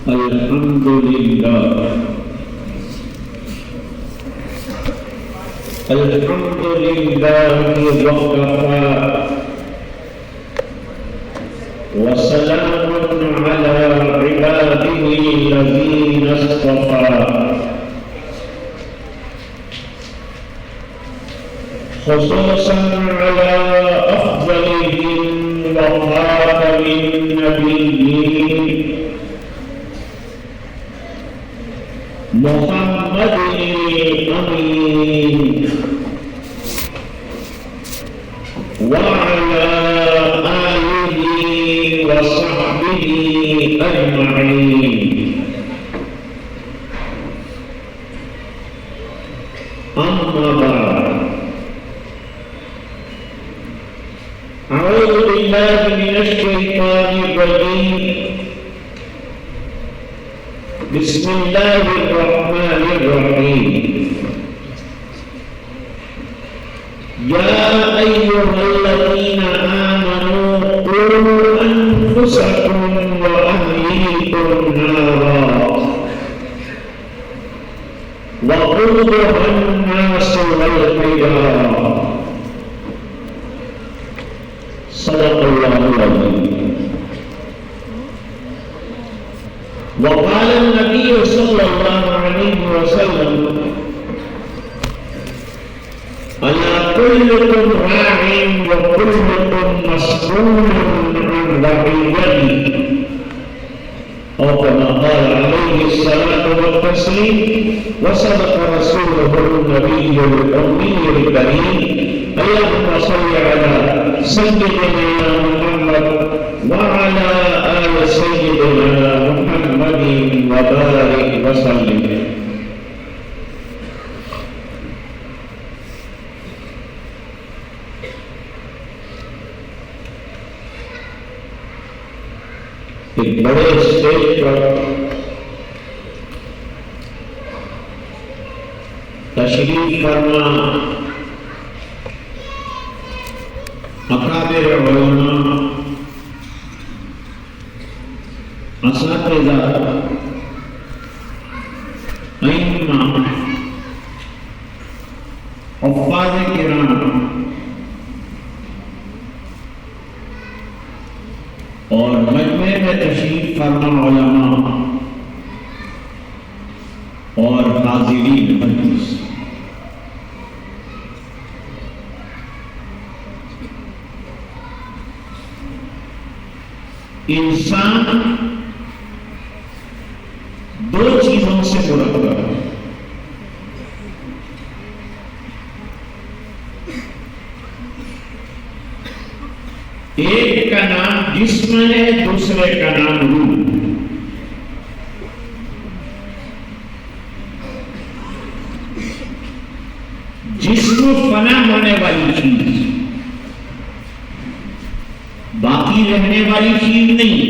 वसलामुन अला इबादिही लज़ीना इस्तफ़ा खुसूसन अला अफ़ज़लिहिम व ख़ातमिन नबिय्यीन मुहम्मदिल अमीन व अला आलिहि व सहबिहि अजमईन। अम्मा बाद, अऊज़ु बिल्लाहि मिनश शैतानिर रजीम। बिस्मिल्लाहिर्रहमानिर्रहीम। या अय्युहल्लज़ीना आमनू क़ू अन्फुसकुम व अहलीकुम नारा वक़ूदुहा अन्नासु वल हिजारा। सदक़ल्लाहुल अज़ीम। वक़ाल नबी सल्लल्लाहु अलैहि वसल्लम अला कुल्लुकुम राइन व कुल्लुकुम मस्ऊलुन अन रइयतिही औ कमा क़ाल अलैहि सलातु व तस्लीम। व सदक़ रसूलुहुन नबियुल उम्मियुल करीम। अल्लाहुम्मा सल्लि अला सय्यिदिना मुहम्मद व अला आलि सय्यिदिना मुहम्मदिन व बारिक व सल्लिम। एक बड़े स्टेज पर तशरीफ फरमा अकाबिर उलमा, असातिज़ा, अइम्मा, हुफ़्फ़ाज़ किराम और मजमे में तशरीफ फरमा उलमा और हाज़िरीन मजलिस। इंसान दो चीजों से मुरक्कब है। एक का नाम जिस्म है, दूसरे का नाम रूह। जिस्म फना होने वाली चीज, बाकी रहने वाली चीज नहीं।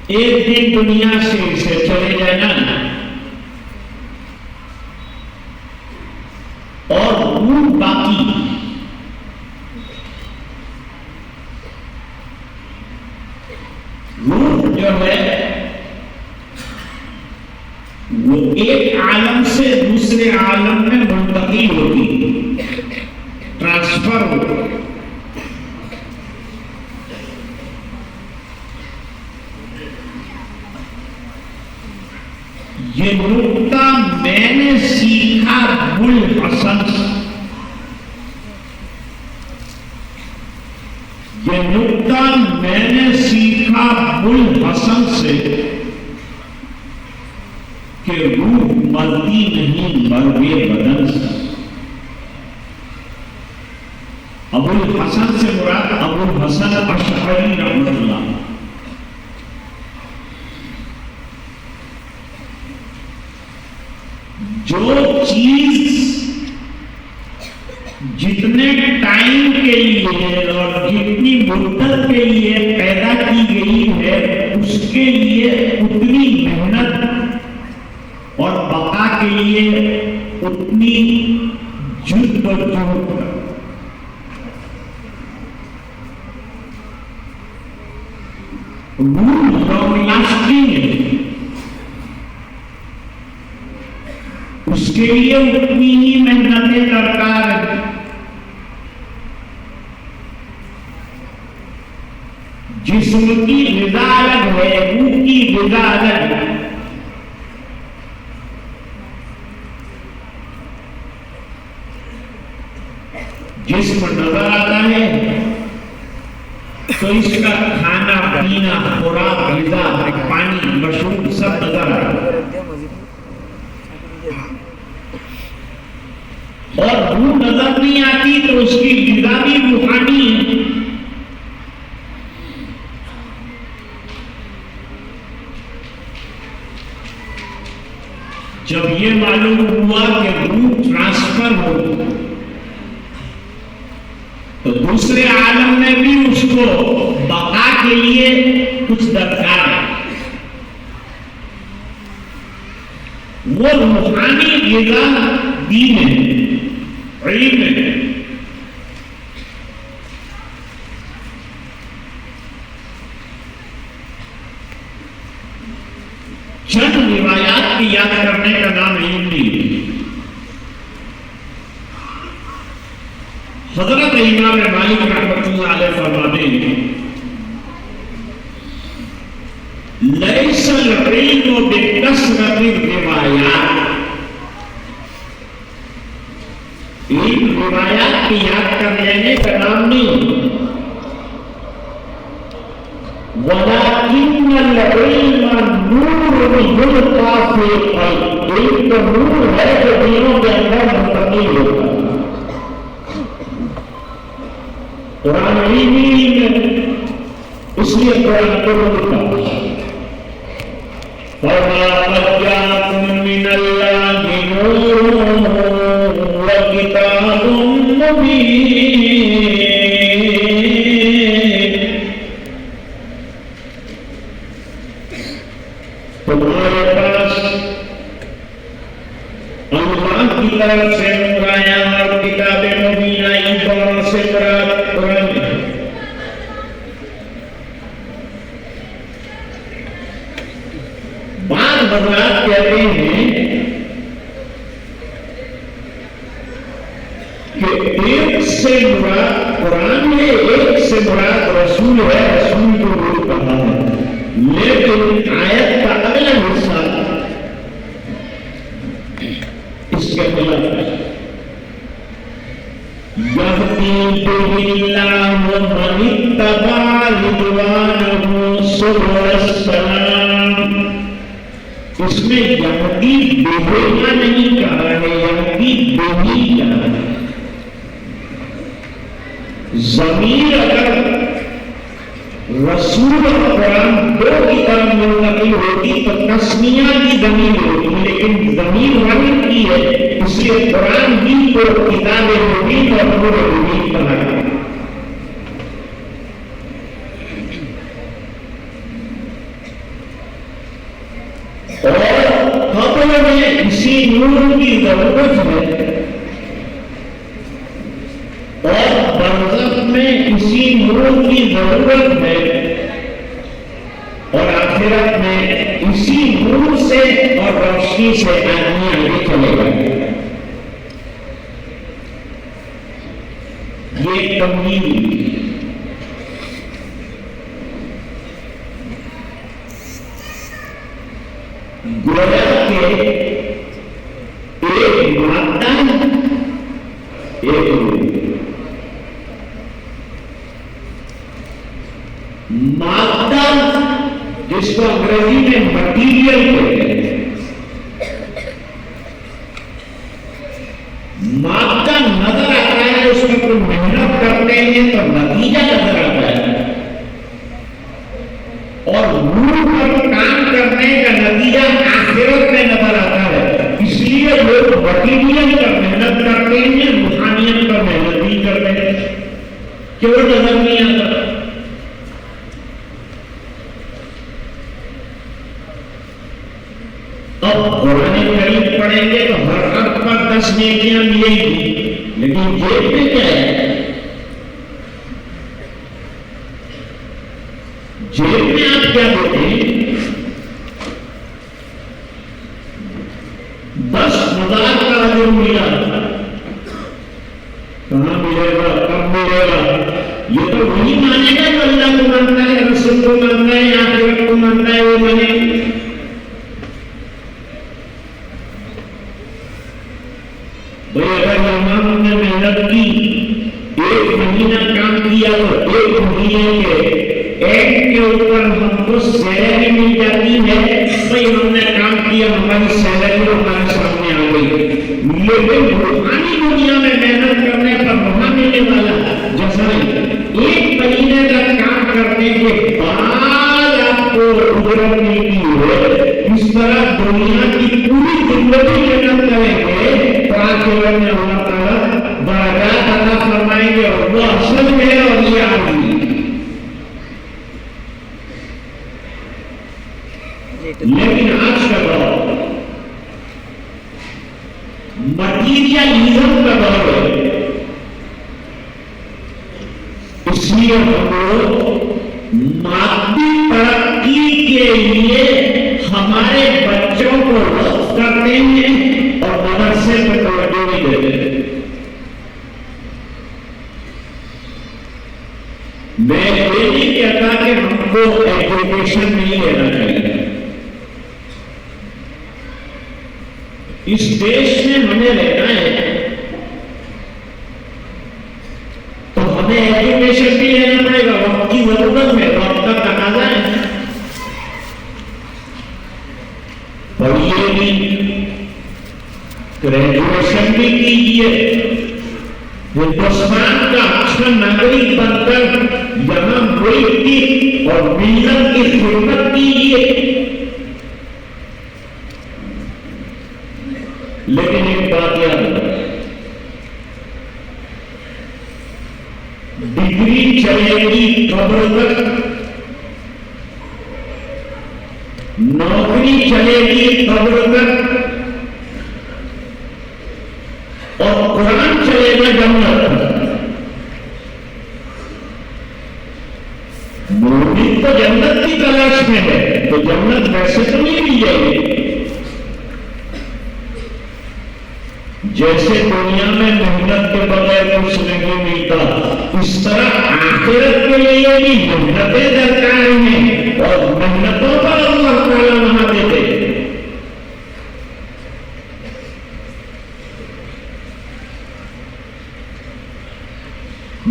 एक दिन दुनिया से चले जाना और रूह बाकी। रूह जो है वो एक आलम से दूसरे आलम में मुंतकिल होती, ट्रांसफर होती। ये नुक्ता मैंने सीखा बुल हसन से। ये नुक्ता मैंने सीखा बुल हसन से कि रूह मरती नहीं, मरवे बदन से। अबुल हसन से मुराद अबुल हसन अशअरी रहमतुल्लाह। जो चीज जितने टाइम के लिए और जितनी मुद्दत के लिए पैदा की गई है उसके लिए उतनी मेहनत और बका के लिए उतनी जुद्दोजहद रूल लॉन्ग लास्टिंग है, उसके लिए उतनी ही मेहनतें दरकार है। जिस्म की ग़िज़ा अलग है, रूह की ग़िज़ा अलग है। जिस्म नजर आता है तो इसका खाना पीना, खुराक, ग़िज़ा, पानी, मशरूब सब नजर आता है। और रूह नजर नहीं आती तो उसकी ग़िज़ा भी रूहानी है। जब ये मालूम हुआ कि रूह ट्रांसफर हो तो दूसरे आलम में भी उसको बका के लिए कुछ दरकार है। वो रूहानी ग़िज़ा दीन है, इल्म है। चंद रिवायात की याद करने का नाम इल्म नहीं। हज़रत इमाम मालिक रहमतुल्लाह अलैह फरमाते हैं, लैसल इल्मु बिकसरति रिवायात, इल्म रिवायात की याद कर लेने का नाम नहीं, वलाकिन्नल इल्म नूरुन युल्क़ा फ़ील क़ल्ब, इल्म तो नूर है जो दिलों के अंदर मुंतकिल होता है। कुरान इल्म इसलिए कुरान को लिखा फमा क़द जाअकुम मिनल्लाहि नूरुन व किताबुम मुबीन। तुम्हारे पास अल्लाह की तरफ से नूर आया और किताबे मुबीन आई, दोनों से मुराद कुरान। बाद हज़रात कहते हैं कि एक से मुराद कुरान है, एक से मुराद रसूल है, रसूल को नूर कहा है। लेकिन आयत का अगला हिस्सा इसके खिलाफ है। यहदी बिहिल्लाहु मन इत्तबा रिदवानहु सुबुलस सलाम। इसमें यहदी बिहिल्ला नहीं कहा है, यहदी बिही कहा है। ज़मीर अगर रसूल और कुरान दो की तरफ मुंतकिल होती तो तस्मिया की ज़मीर होती, लेकिन ज़मीर वाहिद की है, इसलिए कुरान भी को किताब मुबीन और नूर मुबीन कहा गया। और कब्र में इसी नूर की जरूरत है और बरज़ख में इसी नूर की जरूरत है और आखिरत में इसी नूर से और रोशनी से आदमी आगे चलेगा। ये तम्हीद गोया के एक मादा एक मादा जिसको अंग्रेजी में मटीरियल कहते हैं, मादा नजर आता है, उसमें कोई मेहनत करते हैं तो नतीजा नजर आता है, और नूर पर काम करने का नतीजा आखिरत में नजर आता है। इसलिए लोग मटीरियल पर मेहनत करते हैं, रूहानियत पर मेहनत नहीं करते हैं, क्यों नजर नहीं आता। अब कुरान करीम पढ़ेंगे तो हर अर्थ पर 10 नेकियां मिलेंगी, लेकिन जेब में क्या है? जेब में आप क्या देते हैं? 10,000 का अजर मिला, कहां मिलेगा, कब मिलेगा? ये तो वही मानेगा जो अल्लाह को मानता है, रसूल को मानता है, आखिरत को मानता है, वो माने। भाई अगर इमाम ने मेहनत की, 1 महीना काम किया तो 1 महीने के एंड के ऊपर हमको सैलरी मिल जाती है, भाई हमने काम किया, हमारी सैलरी हमारे सामने आ गई। लेकिन रूहानी दुनिया में मेहनत करने पर वहां मिलने वाला जैसा 1 महीने का काम करने के बाद आपको उजरत मिलती है, इस तरह दुनिया की पूरी जिंदगी मेहनत करेंगे तो आखिर में अल्लाह ताला दर्जात अता फरमाएंगे और वो असल में है और ये आदमी। लेकिन आज का दौर मटीरियलिज्म का दौर है, इसलिए हम लोग मानवी तरक्की के लिए हमारे बच्चों को वक्त करते हैं और मदरसे में तवज्जो नहीं देते। मैं ये नहीं कहता कि हमको एजुकेशन नहीं लेना चाहिए, इस देश में हमें रहना है तो हमें एजुकेशन भी लेना पड़ेगा, वक्त की जरूरत है, वक्त का तकाजा है। पढ़िए भी, ग्रेजुएशन भी कीजिए, हिंदुस्तान का अच्छा नागरिक बनकर यहां मुल्क की और मिल्लत की खिदमत कीजिए। लेकिन एक बात याद रखो, डिग्री चलेगी कब्र तक, नौकरी चलेगी कब्र तक और कुरान चलेगा जन्नत तक। मोमिन तो जन्नत की तलाश में है, तो जन्नत वैसे तो नहीं मिल जाएगी। जैसे दुनिया में मेहनत के बगैर कुछ नहीं मिलता, इस तरह आखिरत के लिए भी मेहनतें दरकार हैं और मेहनतों पर अल्लाह ताला वहां देते।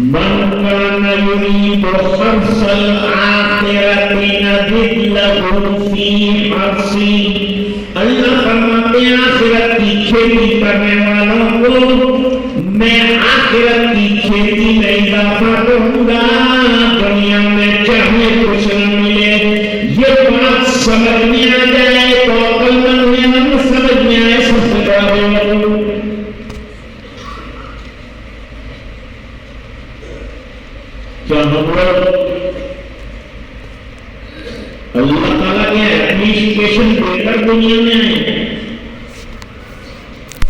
मन कान युरीदु खर्सल आखिरति नज़िद लहु फी हर्सी। अल्लाह फरमाते हैं आखिरत की खेती करने वालों को मैं आखिरत की खेती में इजाफा करूंगा। दुनिया में चाहे कुछ न मिले, ये बात समझ में आ जाए तो अक्लमंद में समझ में आए सबसे बड़ा। क्या हम लोग अल्लाह ताला के एप्लीकेशन देकर दुनिया में आए?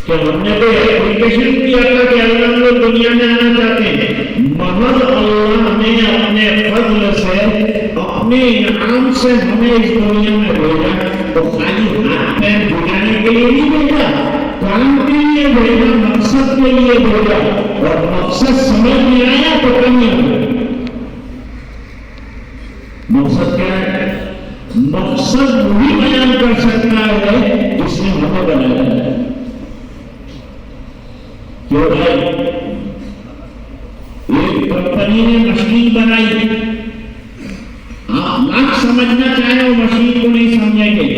क्या हमने तो एप्लीकेशन किया था कि अल्लाह हम लोग दुनिया में आना चाहते हैं? महज अल्लाह ने अपने फजल से, अपने इनाम से हमें इस दुनिया में भेजा, तो खाली हाथ पैर जुटाने के लिए नहीं भेजा, काम के लिए भेजा, मकसद के लिए भेजा। और मकसद समझ में आया तो कमी मकसद क्या है? मकसद वही बयान कर सकता है जिसने हमें बनाया है। क्यों भाई? एक कंपनी ने मशीन बनाई, आप लाख समझना चाहे वो मशीन को नहीं समझेंगे,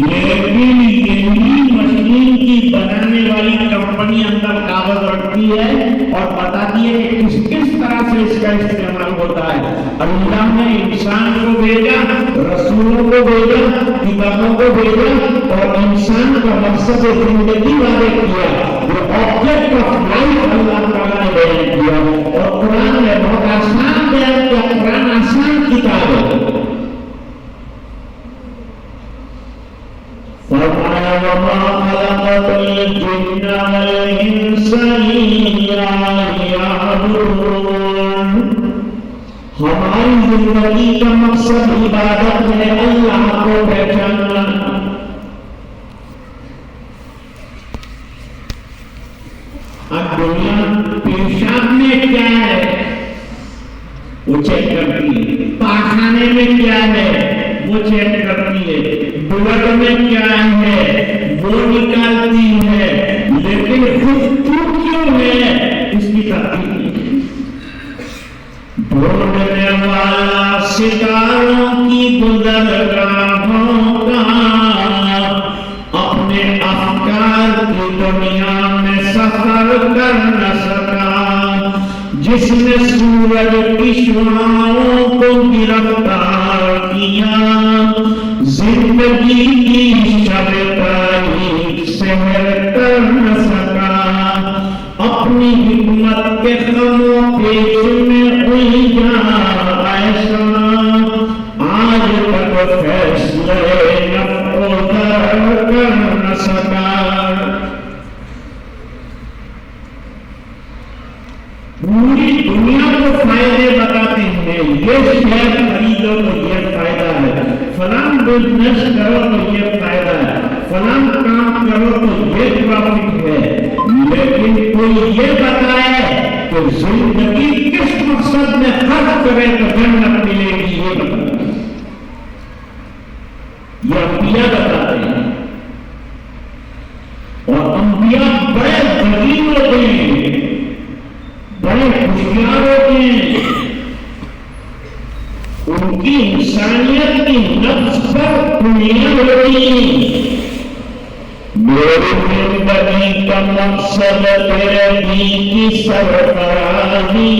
लेकिन यही मशीन की बनाने वाली कंपनी अंदर कागज रखती है और बताती है कि किस किस तरह से इसका इस्तेमाल होता है। अल्लाह ने इंसान को भेजा, रसूलों को भेजा, किताबों को भेजा और इंसान का मकसद जिंदगी वादे किया, वो ऑब्जेक्ट ऑफ लाइफ अल्लाह ताला ने बयान किया। और कुरान में बहुत आसान बयान किया, कुरान आसान किताब है। फरमाया वमा खलक़तुल जिन्ना वल इंसा इल्ला लियअबुदून। हमारी जिंदगी का मकसद इबादत है, अल्लाह को पहचानना। अब दुनिया पेशाब में क्या है वो चेक करती है, पाखाने में क्या है वो चेक करती है, ब्लड में क्या है वो निकालती है, लेकिन खुद क्यों है इसकी तहकीक नहीं। ढूंढने वाला सितारों की गुजरगाहों का अपने अफकार की दुनिया में सफर कर न सका, जिसने सूरज की शुआओं को गिरफ्तार किया, जिंदगी की शब तारीख सहर कर न सका, अपनी हिम्मत के खमों पेच में उलझा ऐसा, आज तक फैसले नफ़्ओ दर कर न सका। पूरी दुनिया को फायदे बताते हैं, ये शेयर खरीदो तो ये फायदा है, फलां बिजनेस करो तो ये फायदा है, फलां काम करो तो ये प्रॉफिट है, लेकिन कोई ये बताए कि जिंदगी किस मकसद में खर्च करे तो जन्नत मिलेगी, ये बताते हैं, ये अंबिया बताते हैं। और अंबिया बड़े ज़कीर होते हैं, बड़े होशियार होते हैं, उनकी इंसानियत की नफ्स पर बुनियाद होती है। मेरी जिंदगी का मकसद तेरे दीन की सरफराजी,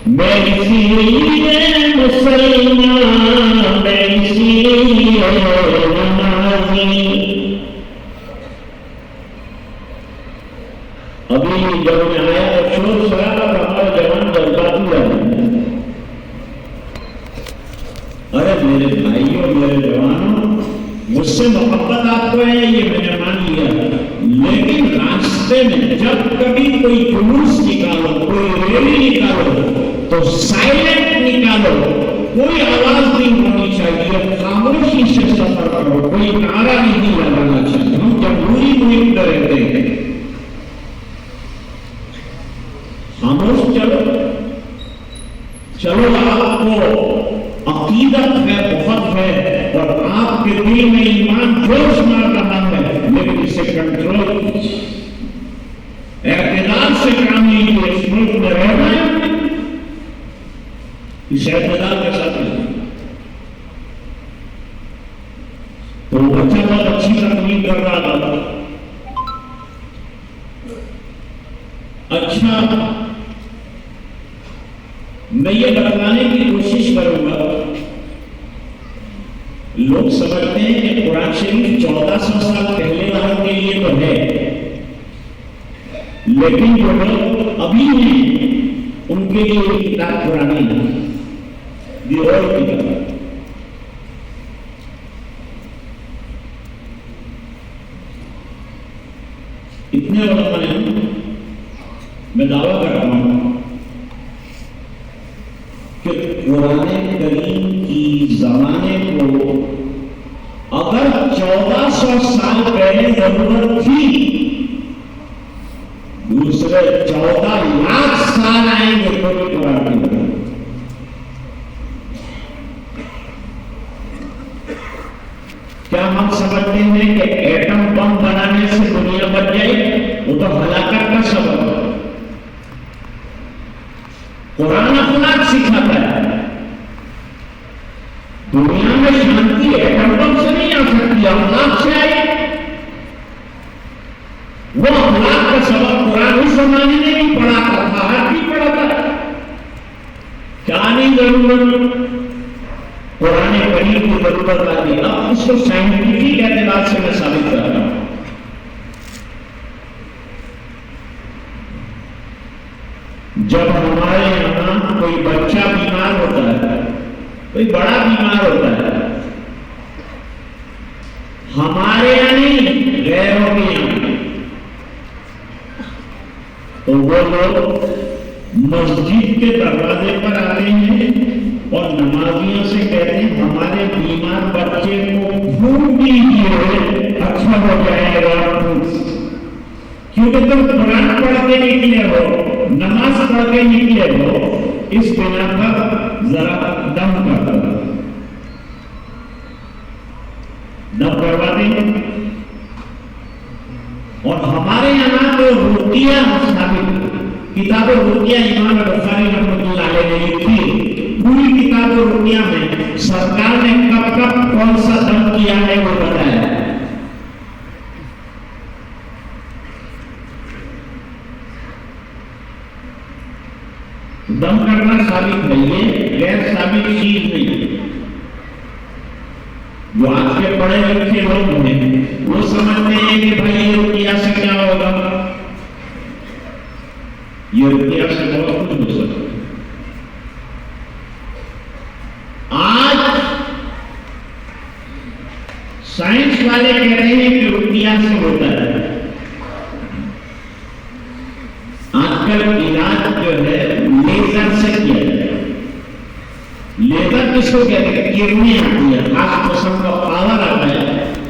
मैं इसीलिए मुसलमान, मैं इसीलिए नमाज़ी। अभी जब मैं आया तो शोर शराबा था, हमारे जवान जज्बाती रहे। अरे मेरे भाइयों, मेरे जवानों, मुझसे मोहब्बत आपको है ये मैंने मान लिया, लेकिन रास्ते में जब कभी कोई जुलूस निकालो, कोई रैली निकालो तो साइलेंट निकालो, कोई आवाज नहीं होनी चाहिए, खामोशी से सफर करो, कोई नारा नहीं लगाना चाहिए। हम जमहूरी मुहिम में रहते हैं, खामोश चलो, चलो आपको अकीदत है, बहुत है, और आपके दिल में ईमान जोश मार रहा है, लेकिन इसे कंट्रोल कीजिए, एतदाल से काम लीजिए। इस मुल्क में रह रहे हैं, इस एतदाल के साथ तो बच्चा बहुत अच्छी तकलीफ कर रहा था। अच्छा, मैं ये बतलाने की कोशिश करूंगा, लोग समझते हैं कि कुरान शरीफ 1400 साल पहले वालों के लिए तो है, लेकिन जो लोग अभी हैं उनके लिए ये किताब पुरानी है, ये और किताब। इतने लोगों ने, मैं दावा कर रहा हूं कि कुरान करीम की जमाने को अगर 1400 साल पहले जरूरत थी, दूसरे 14 लाख साल आएंगे तो भी कुरान की। क्या हम समझते हैं कि एटम बम बनाने से दुनिया बच जाएगी? वो तो हलाकत का सबब है। कुरान अखलाक सिखाता है, दुनिया में शांति एटम बम से नहीं आ सकती, अखलाक से आई। वो अखलाक का सबब कुरान उस जमाने में भी पढ़ा था, आज भी पढ़ा था। क्या नहीं जरूरत कुरान करीम की जरूरत आती, अब उसको साइंटिफिक एतबार से मैं साबित कर रहा हूं। जब हमारे यहां कोई बच्चा बीमार होता है, कोई बड़ा बीमार होता है, हमारे यहां नहीं गैरों के यहां, तो वो लोग मस्जिद के दरवाजे पर आते हैं और नमाजियों से कहते हैं हमारे बीमार बच्चे को खून दीजिए, अच्छा हो जाएगा। क्योंकि तुम कुरान पढ़ के निकले हो, नमाज पढ़ के निकले हो, इस बिना पर जरा दम कर दो, दम करवा देंगे। और हमारे यहाँ तो रुकिया साबित किताब रुकिया इमाम बुखारी रहमतुल्लाह अलैह ने लिखी, पूरी किताब रुकिया में सरकार ने कब कब कौन सा दम किया है वो बताया। दम करना साबित नहीं है, गैर साबित चीज नहीं है। जो आज के पढ़े लिखे लोग हैं वो समझते हैं कि भाई ये रुकिया से क्या होगा, ये रुकिया से बहुत कुछ हो सकता है। आज साइंस वाले कह रहे हैं कि रुकिया से होता है। आजकल इलाज जो है लेजर से किया जाता है। लेजर किसको कहते हैं? किरणें आती है, खास किस्म का पावर आता है,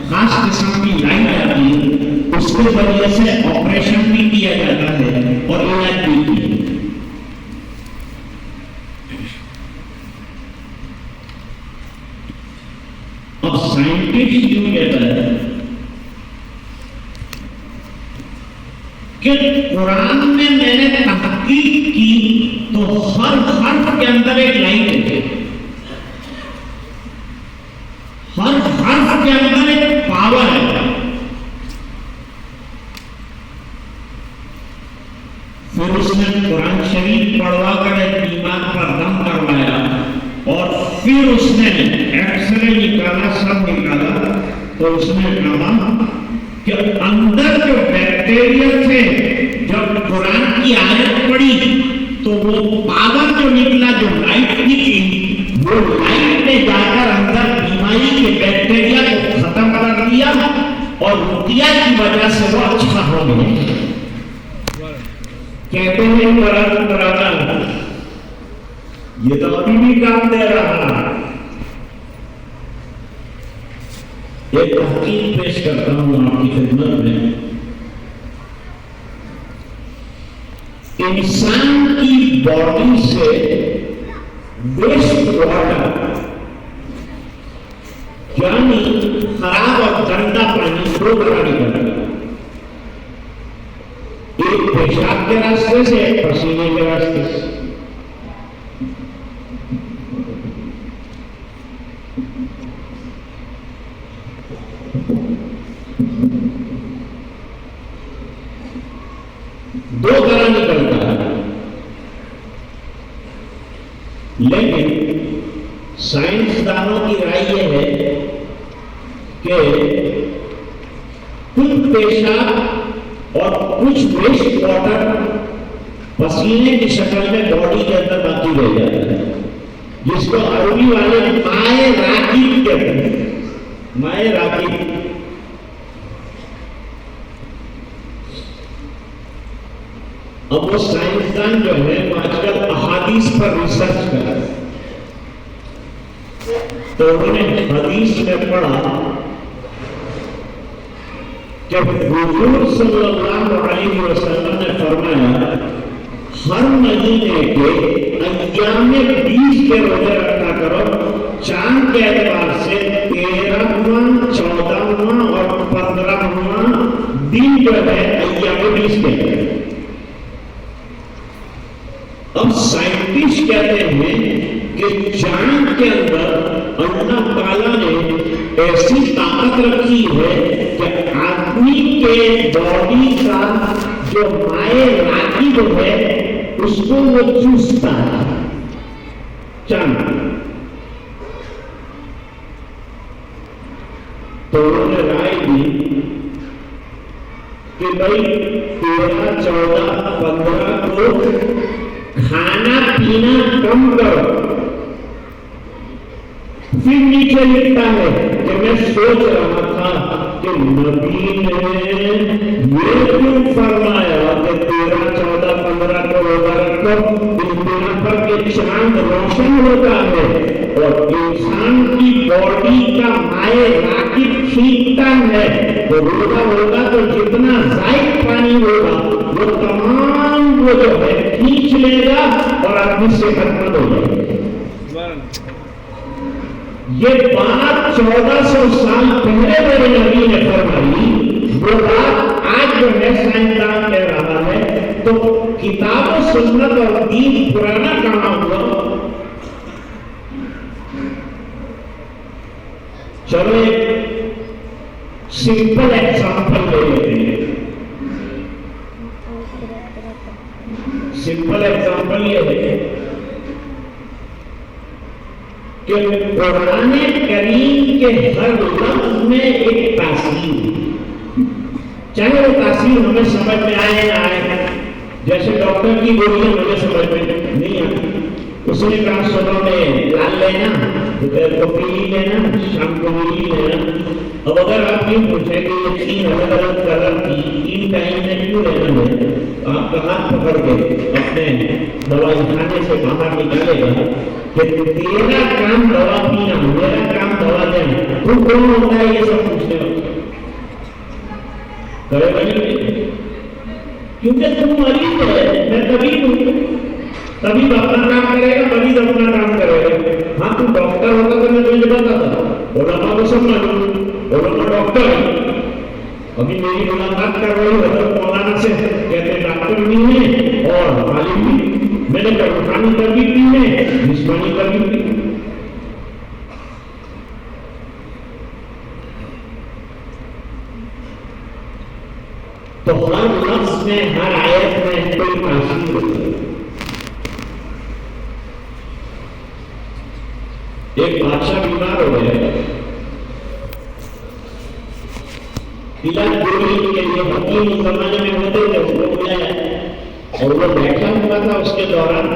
खास किस्म की लाइट आती है, उसके वजह से ऑपरेशन भी किया जाता है और इलाज भी किया। अब साइंटिस्ट क्यों कहता है कि कुरान में मैंने तहकीक की तो हर हर्फ के अंदर एक लाइट है, हर हर्फ के अंदर एक पावर है। फिर उसने कुरान शरीफ पढ़वा कर एक बीमार पर दम करवाया और फिर उसने एक्सरे निकाला, सब निकाला, तो उसने कहा कि अंदर जो बैक्टीरिया थे, जब कुरान की आयत पड़ी तो वो पावर जो निकला, जो लाइट निकली, वो लाइट ने जाकर अंदर बीमारी के बैक्टीरिया को खत्म कर दिया और रुकिया की वजह से वो अच्छा हो गया। कहते हैं कुरान पुराना, ये तो अभी भी काम दे रहा। एक तहकीक पेश करता हूं आपकी खिदमत में। इंसान की बॉडी से वेस्ट वाटर यानी खराब और गंदा पानी दो तरह निकलता है, एक पेशाब के रास्ते से, एक पसीने के रास्ते से। दो तरह निकलता है, लेकिन साइंसदानों की राय यह है कि कुछ पेशाब और कुछ वेस्ट वाटर पसीने की शक्ल में बॉडी के अंदर बाकी रह जाता है, जिसको अरबी वाले माए राकीब कहते हैं, माए राकीब। अब वो साइंसदान जो है वो आजकल अहादीस पर रिसर्च कर रहे हैं, तो उन्होंने हदीस में पढ़ा कि हुजूर सल्लल्लाहु अलैहि वसल्लम ने फरमाया हर महीने के अय्याम 20 के रोजे रखा करो, चांद के एतबार से 13वां, 14वां और 15वां दिन जो है अय्याम 20 के। अब साइंटिस्ट कहते हैं कि चांद के अंदर अल्लाह ताला ने ऐसी ताकत रखी है कि आदमी के बॉडी का जो माए राकीब है उसको वो चूसता है चांद। तो उन्होंने राय दी कि भाई 13, 14, 15 को खाना पीना कम करो। फिर नीचे लिखता है कि मैं सोच रहा था कि नबी ने ये क्यों फरमाया कि 13, 14, 15 को रोजा रखो मतलब इस दुनिया पर के चांद रोशन होता है और इंसान की बॉडी का माए राकेट खींचता है, तो रोजा होगा तो जितना जायद पानी होगा वो तमाम वो जो है खींच लेगा और आदमी सेहतमंद हो जाएगा। ये बात 1400 साल पहले मेरे नबी ने फरमाई, वो बात आज जो है साइंसदान कह रहा है। तो किताब सुन्नत और दीन पुराना कहां हुआ? चलो एक सिंपल एग्जांपल ले लेते हैं। सिंपल एग्जांपल ये है कि कुरान करीम के हर लफ्ज में एक तासीर, चाहे वो तासीर हमें समझ में आए ना आए। जैसे डॉक्टर की गोलियां मुझे समझ में नहीं आती, उसने कहा सुबह में लाल लेना, दोपहर को पीली लेना, शाम को नीली लेना। अब अगर आप ये पूछे कि ये 3 अलग अलग कलर की 3 टाइम में क्यों लेना है, तो आपका हाथ पकड़ के अपने दवाई खाने से बाहर निकालेगा कि तेरा काम दवा पीना, मेरा काम दवा देना, तू कौन होता है ये सब पूछने वाला? करेगा नहीं, क्योंकि तुम मरीज है, मैं तबीब हूं। तबीब अपना काम करेगा, मरीज अपना काम करेगा। हाँ, तू डॉक्टर होता तो मैं तुझे बताता, बोला तो सब मालूम, बोला तो डॉक्टर। अभी मेरी मुलाकात कर रही हो तो मौलाना से कहते डॉक्टर भी है और आलिम भी। मैंने कहा रूहानी तबीब भी है, जिस्मानी तबीब भी। तो हर लफ्ज में, हर आयत में कोई तासीर होती है। एक बादशाह बीमार हो गया, इलाज गोली के लिए हकीम उस जमाने में होते थे, उसको बुलाया और वो बैठा हुआ था। उसके दौरान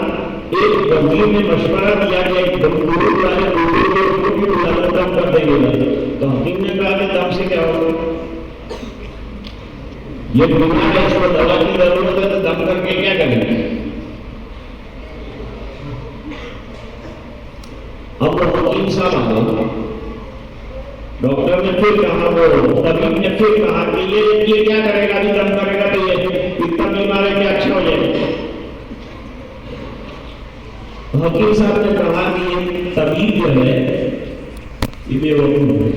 एक बंदी ने मशवरा दिया कि एक गुरु वाले गुरु को उसको भी दम कर देंगे। तो हकीम ने कहा कि दम से क्या होगा, ये बीमार है, इसको दवा की जरूरत है, तो दम करके क्या करेंगे? अब वो हकीम साहब आ गए, डॉक्टर ने फिर कहा, वो तबीब ने फिर कहा कि ये क्या करेगा, अभी दम करेगा तो ये इतना बीमार है कि अच्छा हो जाएगा। हकीम साहब ने कहा कि ये तबीब जो है ये बेवकूफ है।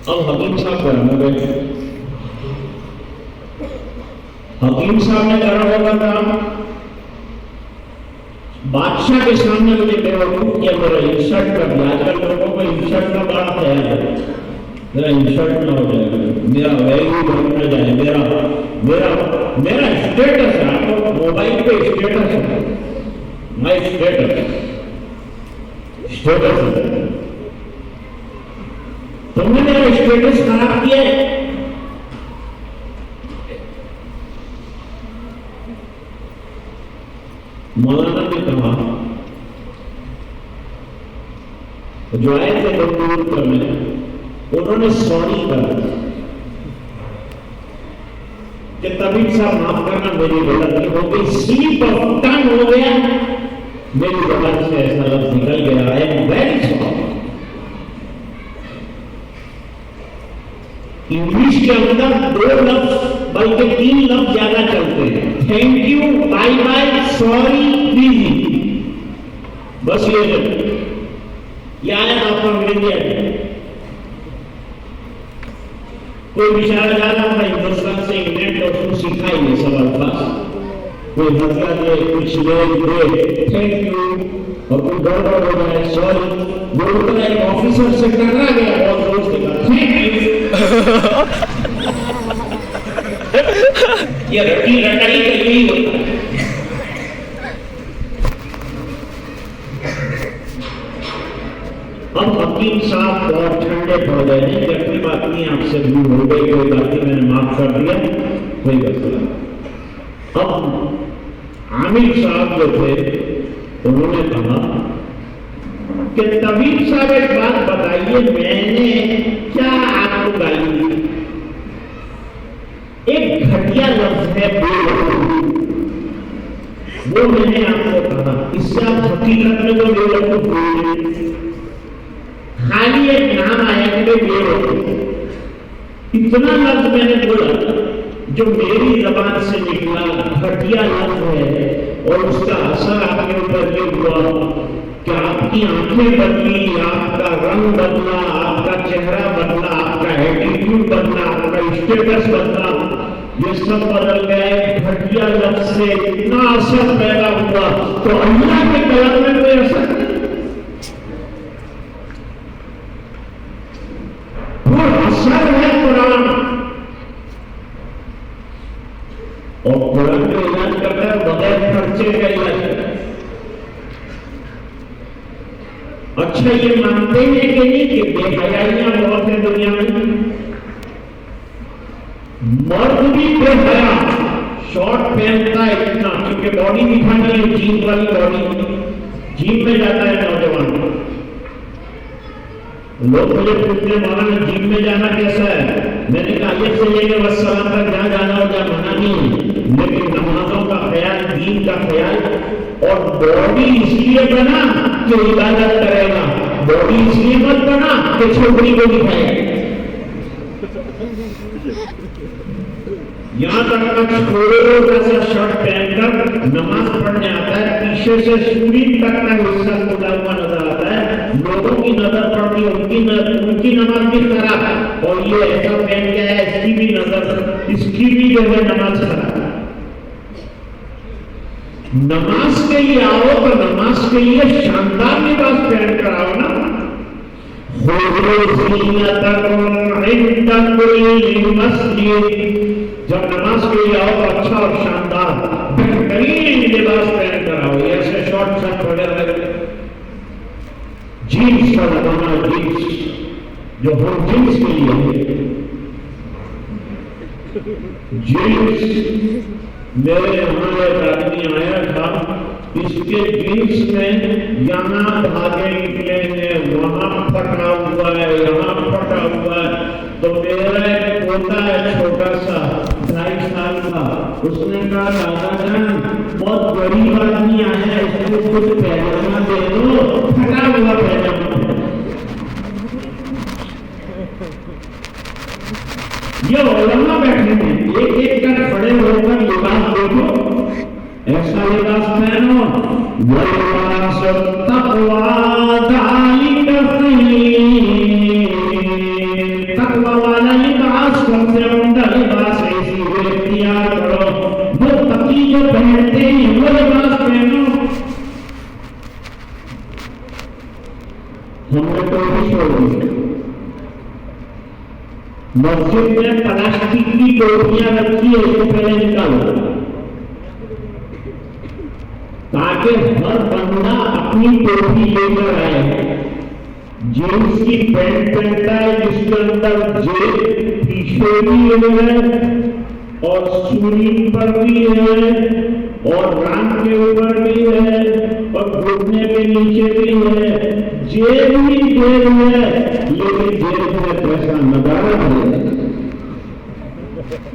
अब हकीम साहब कर गए, हकीम साहब ने करा होगा काम, बादशाह के सामने मुझे बेवकूफ किया, मेरा इंसल्ट कर दिया। आजकल लोगों को इंसल्ट का बड़ा ख्याल है, मेरा इंसल्ट ना हो जाएगा, मेरा वैल्यू बढ़ न जाए, मेरा स्टेटस है। आपको मोबाइल पे स्टेटस है, माई स्टेटस है। तुमने मेरा स्टेटस खराब किया है। मौलाना ने कहा, जो आए थे दूर करने, उन्होंने सॉरी कहा कि तबीब साहब माफ करना, मेरी गलती हो गई, स्लिप ऑफ टंग हो गया, मेरी जबान से ऐसा लफ्ज निकल गया, I am very sorry. English के अंदर 2 लफ्ज बल्कि 3 लफ्ज ज्यादा चलते हैं, thank you, bye bye, sorry, please. बस ये आया आपका अंग्रेजी है। कोई बेचारा जा रहा था हिंदुस्तान से इंग्लैंड, तो उसको सीखा ही नहीं सब अल्फाज। कोई हल्का दे, कुछ दे, थैंक यू, और कोई गड़बड़ हो जाए, सॉरी। बोलता है एक ऑफिसर से टकरा गया, बहुत जोर से कहा थैंक यू। ये रटी रटाई का यही होता है। अब हकीम साहब बहुत ठंडे पड़ गए हैं कि अपनी बात नहीं, आपसे भूल हो गई, कोई बात नहीं, मैंने माफ कर दिया, कोई बात। अब आमिर साहब जो थे उन्होंने कहा कि तबीब साहब एक बात बताइए, मैंने क्या आपको गाली दी? एक घटना घटिया लफ्ज है बेवकूफ। वो मैंने आपको कहा, इससे आप हकीकत में तो बेवकूफ हुए, खाली एक नाम आया कि बेवकूफ। इतना लफ्ज मैंने बोला जो मेरी जबान से निकला घटिया लफ्ज है, और उसका असर आपके ऊपर ये हुआ कि आपकी आंखें बदली, आपका रंग बदला, आपका चेहरा बदला, आपका एटीट्यूड बदला, आपका स्टेटस बदला, ये सब बदल गए घटिया लफ्ज से। इतना असर पैदा हुआ तो अल्लाह के कलाम में कोई असर नहीं। असर है कुरान, और कुरान का इलाज करता है बगैर खर्चे का इलाज। अच्छा, ये मानते हैं कि नहीं कि बेहयाइयां बहुत है दुनिया में? मर्द भी बेहया, शॉर्ट पहनता है इतना, क्योंकि बॉडी दिखानी है, जीन वाली बॉडी। जिम में जाता है नौजवान, लोग मुझे पूछते मौलाना जिम में जाना कैसा है? मैंने कहा ये से लेके वस्सलाम तक जहाँ जाना हो जहाँ मना नहीं, लेकिन नमाजों का ख्याल, दीन का ख्याल, और बॉडी इसलिए बना कि इबादत करेगा, बॉडी इसलिए मत बना कि छोकरी को दिखाएगा। यहाँ तक छोड़ो जैसा शर्ट पहनकर नमाज पढ़ने आता है, पीछे से सूरी तक का हिस्सा खुला हुआ नजर आता है, लोगों की नजर पड़ती है, उनकी नमाज भी खराब है, और ये ऐसा पहन गया है, इसकी भी नजर, इसकी भी जो है नमाज खराब है। नमाज के लिए आओ तो नमाज के लिए शानदार लिबास पहन कर आओ ना। जब नमाज के लिए आओ तो अच्छा और शानदार बेहतरीन लिबास पहन कर आओ, ऐसे शॉर्ट शर्ट वगैरह, जीन्स का लगाना, जीन्स जो हम जीन्स के लिए, जीन्स मेरे यहाँ एक आदमी आया था, इसके जीन्स में यहाँ धागे निकले हैं, वहां फटा हुआ है, यहाँ फटा हुआ है। तो मेरा एक पोता है छोटा सा 2.5 साल का, उसने कहा दादा जान बहुत गरीब आदमी आया है, इसको कुछ पैजामा दे दो, फटा हुआ पैजामा। ये उलमा बैठे हैं, एक एक कर खड़े होकर लिबास देखो, ऐसा लिबास पहनो, लिबास तक़वा ज़ालिका खैर, तक़वा वाला लिबास, सबसे उम्दा लिबास ऐसी वो इख्तियार करो, वो तकी जो पहनते हैं वो लिबास पहनो। हमने तो भी छोड़ दिया, मस्जिद में प्लास्टिक की टोपियां रखी है, इसको पहले निकालो, ताकि हर बंदा अपनी टोपी लेकर आए। जींस की पैंट पहनता है जिसके अंदर जेब पीछे भी है और सूरी पर भी है और रान के ऊपर भी है और घुटने के नीचे भी है, जेब ही जेब है, लेकिन जेब में पैसा नजारा है।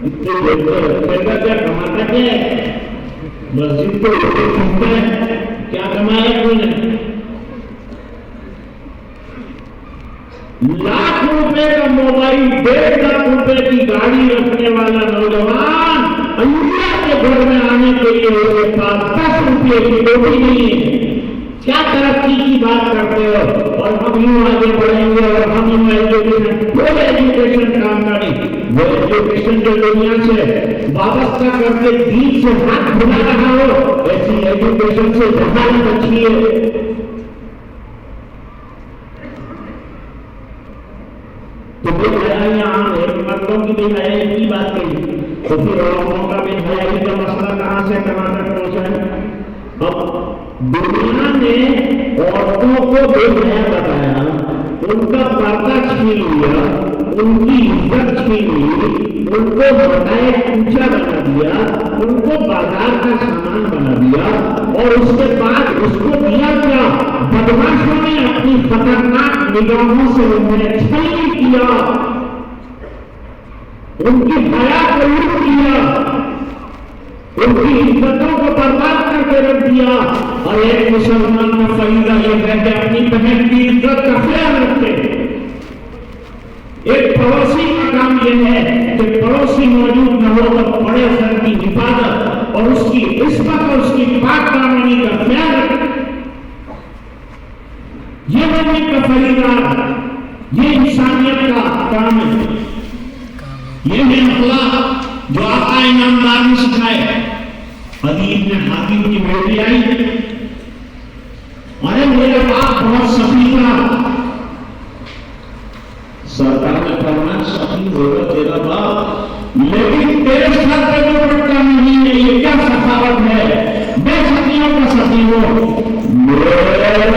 इतने पैसा क्या कमाता क्या? मस्जिद को घूमता है, क्या कमाया कोई? लाख रुपए का मोबाइल, 1.5 लाख रुपए की गाड़ी रखने वाला नौजवान अल्लाह के घर में आने के लिए उसके पास 10 रुपये की टोपी नहीं है। क्या तरक्की की बात करते हो? और हम यूं आगे बढ़ेंगे और हम यूं एजुकेशन काम करें, वो एजुकेशन जो दुनिया से वाबस्ता करके दीन से हाथ धुला रहा हो, ऐसी एजुकेशन से जहां बचिए। तो मर्दों की बेहयाई की बात कही, तो फिर औरतों का बेहयाई का मसला कहां से कहां तक पहुंचा है? अब दुनिया ने औरतों को बेहया बताया, उनका पर्दा छीन लिया, उनकी इज्जत छीन ली, उनको बताए ऊंचा बना दिया, उनको बाजार का सामान बना दिया, और उसके बाद उसको दिया क्या? बदमाशों ने अपनी खतरनाक निगाहों से उन्हें छल किया, उनकी हया को लूट लिया, उनकी इज्जतों को बर्बाद करके रख दिया। और एक मुसलमान का फरीजा यह है कि अपनी बहन की इज्जत का ख्याल रखे। एक पड़ोसी का काम यह है कि पड़ोसी मौजूद न हो तो बड़े घर की हिफाजत और उसकी इस्मत और उसकी पाक दामनी का ख्याल रखे। ये मोमिन का फरीजा, ये इंसानियत का काम है। ये है अखलाक जो आका इनामदार ने सिखाए। हदीस में हाकिम की बेटी आई, अरे मेरा बाप बहुत सफी था। सरकार ने फरमाया सफी होगा तेरा बाप, लेकिन तेरे साथ पे जो पड़ता नहीं है, ये क्या सखावत है? मैं सखियों का सखी हूं। मेरा चादर